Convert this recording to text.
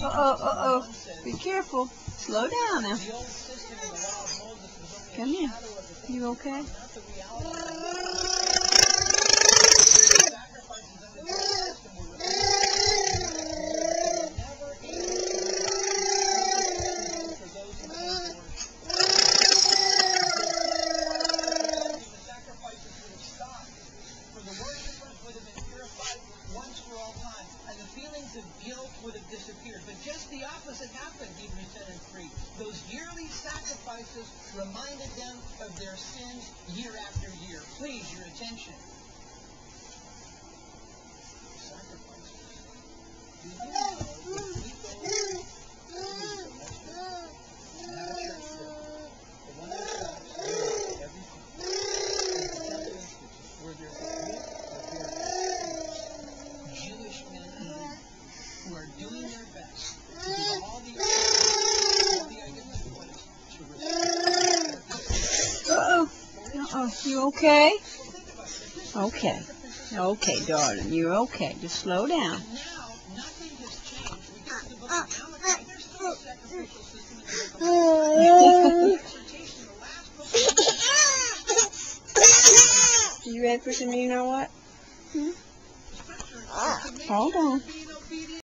Uh-oh. Be careful. Slow down now. Come here. You okay? Of guilt would have disappeared. But just the opposite happened, Hebrews 10 and 3. Those yearly sacrifices reminded them of their sins year after year. Please, your attention. Sacrifices. Do you know the people the one that stops everything? Where there's a group of Jewish men and women who are doing their best to do all the items to Uh-oh. You okay? Okay. Okay, darling. You're okay. Just slow down. Now, nothing has changed. We get to the book of Malachi. There's still a sacrificial system in the book of You ready for some you know what? Hold on.